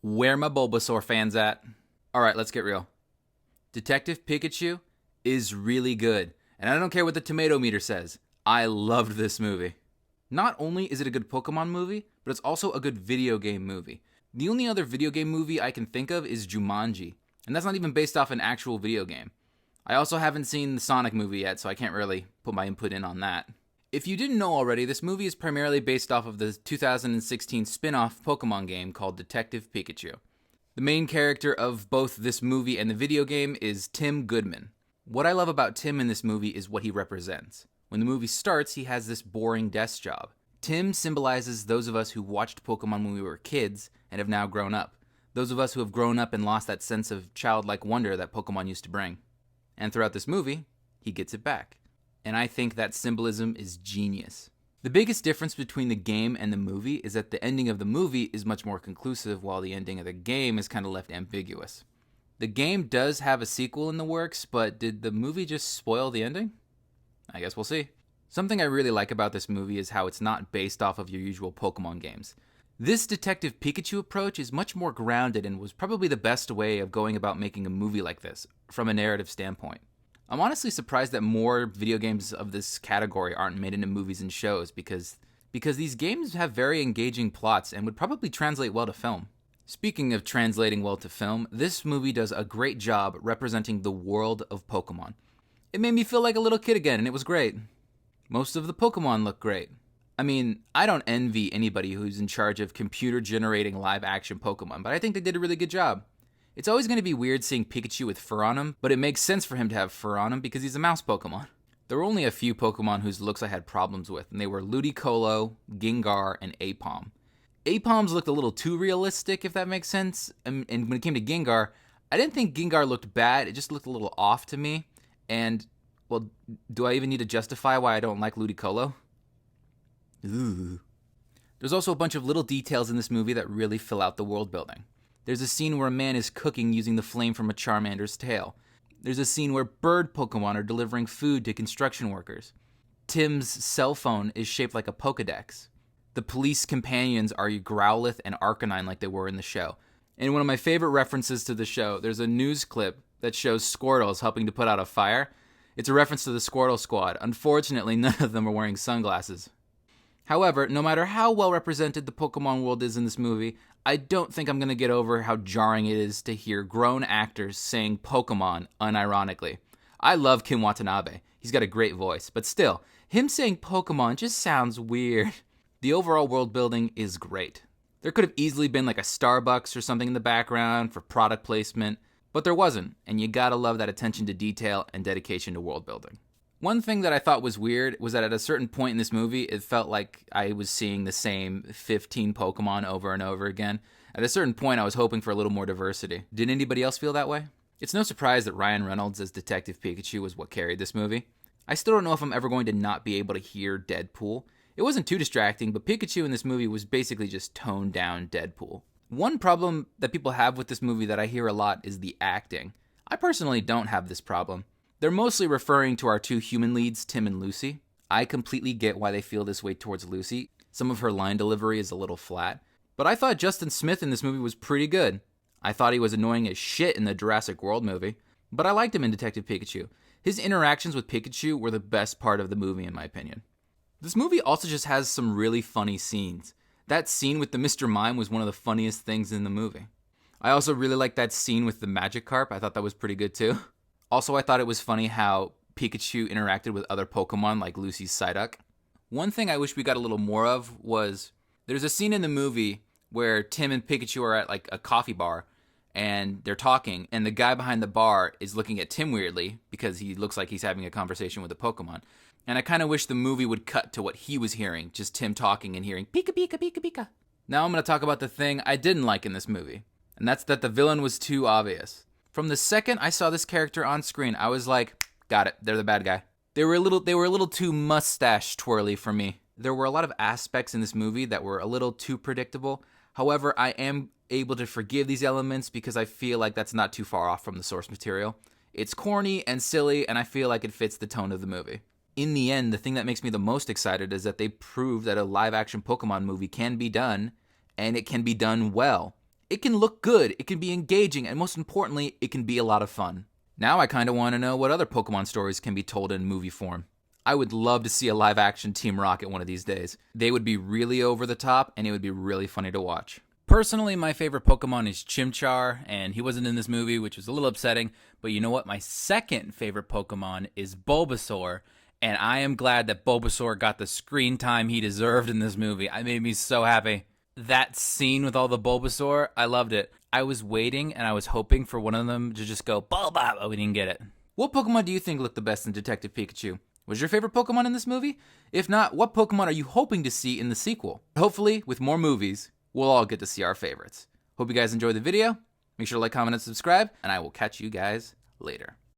Where my Bulbasaur fans at? Alright, let's get real. Detective Pikachu is really good. And I don't care what the tomato meter says. I loved this movie. Not only is it a good Pokemon movie, but it's also a good video game movie. The only other video game movie I can think of is Jumanji. And that's not even based off an actual video game. I also haven't seen the Sonic movie yet, so I can't really put my input in on that. If you didn't know already, this movie is primarily based off of the 2016 spin-off Pokemon game called Detective Pikachu. The main character of both this movie and the video game is Tim Goodman. What I love about Tim in this movie is what he represents. When the movie starts, he has this boring desk job. Tim symbolizes those of us who watched Pokemon when we were kids and have now grown up. Those of us who have grown up and lost that sense of childlike wonder that Pokemon used to bring. And throughout this movie, he gets it back. And I think that symbolism is genius. The biggest difference between the game and the movie is that the ending of the movie is much more conclusive, while the ending of the game is kind of left ambiguous. The game does have a sequel in the works, but did the movie just spoil the ending? I guess we'll see. Something I really like about this movie is how it's not based off of your usual Pokemon games. This Detective Pikachu approach is much more grounded and was probably the best way of going about making a movie like this, from a narrative standpoint. I'm honestly surprised that more video games of this category aren't made into movies and shows because these games have very engaging plots and would probably translate well to film. Speaking of translating well to film, this movie does a great job representing the world of Pokemon. It made me feel like a little kid again, and it was great. Most of the Pokemon look great. I mean, I don't envy anybody who's in charge of computer-generating live-action Pokemon, but I think they did a really good job. It's always going to be weird seeing Pikachu with fur on him, but it makes sense for him to have fur on him because he's a mouse Pokemon. There were only a few Pokemon whose looks I had problems with, and they were Ludicolo, Gengar, and Apom. Apom's looked a little too realistic, if that makes sense, and when it came to Gengar, I didn't think Gengar looked bad, it just looked a little off to me, and, well, do I even need to justify why I don't like Ludicolo? Ooh. There's also a bunch of little details in this movie that really fill out the world building. There's a scene where a man is cooking using the flame from a Charmander's tail. There's a scene where bird Pokemon are delivering food to construction workers. Tim's cell phone is shaped like a Pokedex. The police companions are Growlithe and Arcanine like they were in the show. And one of my favorite references to the show, there's a news clip that shows Squirtles helping to put out a fire. It's a reference to the Squirtle Squad. Unfortunately, none of them are wearing sunglasses. However, no matter how well represented the Pokemon world is in this movie, I don't think I'm going to get over how jarring it is to hear grown actors saying Pokemon unironically. I love Kim Watanabe. He's got a great voice, but still, him saying Pokemon just sounds weird. The overall world building is great. There could have easily been like a Starbucks or something in the background for product placement, but there wasn't, and you gotta love that attention to detail and dedication to world building. One thing that I thought was weird was that at a certain point in this movie, it felt like I was seeing the same 15 Pokemon over and over again. At a certain point, I was hoping for a little more diversity. Did anybody else feel that way? It's no surprise that Ryan Reynolds as Detective Pikachu was what carried this movie. I still don't know if I'm ever going to not be able to hear Deadpool. It wasn't too distracting, but Pikachu in this movie was basically just toned down Deadpool. One problem that people have with this movie that I hear a lot is the acting. I personally don't have this problem. They're mostly referring to our two human leads, Tim and Lucy. I completely get why they feel this way towards Lucy. Some of her line delivery is a little flat. But I thought Justin Smith in this movie was pretty good. I thought he was annoying as shit in the Jurassic World movie, but I liked him in Detective Pikachu. His interactions with Pikachu were the best part of the movie in my opinion. This movie also just has some really funny scenes. That scene with the Mr. Mime was one of the funniest things in the movie. I also really liked that scene with the Magikarp. I thought that was pretty good too. Also, I thought it was funny how Pikachu interacted with other Pokemon like Lucy's Psyduck. One thing I wish we got a little more of was there's a scene in the movie where Tim and Pikachu are at like a coffee bar and they're talking, and the guy behind the bar is looking at Tim weirdly because he looks like he's having a conversation with a Pokemon. And I kind of wish the movie would cut to what he was hearing, just Tim talking and hearing Pika Pika Pika Pika. Now I'm going to talk about the thing I didn't like in this movie, and that's that the villain was too obvious. From the second I saw this character on screen, I was like, got it, they're the bad guy. They were a little too mustache twirly for me. There were a lot of aspects in this movie that were a little too predictable. However, I am able to forgive these elements because I feel like that's not too far off from the source material. It's corny and silly, and I feel like it fits the tone of the movie. In the end, the thing that makes me the most excited is that they proved that a live-action Pokemon movie can be done, and it can be done well. It can look good, it can be engaging, and most importantly, it can be a lot of fun. Now I kind of want to know what other Pokemon stories can be told in movie form. I would love to see a live-action Team Rocket one of these days. They would be really over the top, and it would be really funny to watch. Personally, my favorite Pokemon is Chimchar, and he wasn't in this movie, which was a little upsetting. But you know what? My second favorite Pokemon is Bulbasaur, and I am glad that Bulbasaur got the screen time he deserved in this movie. It made me so happy. That scene with all the Bulbasaur, I loved it. I was waiting and I was hoping for one of them to just go Bulba, but we didn't get it. What Pokemon do you think looked the best in Detective Pikachu? Was your favorite Pokemon in this movie? If not, what Pokemon are you hoping to see in the sequel? Hopefully, with more movies, we'll all get to see our favorites. Hope you guys enjoyed the video. Make sure to like, comment, and subscribe, and I will catch you guys later.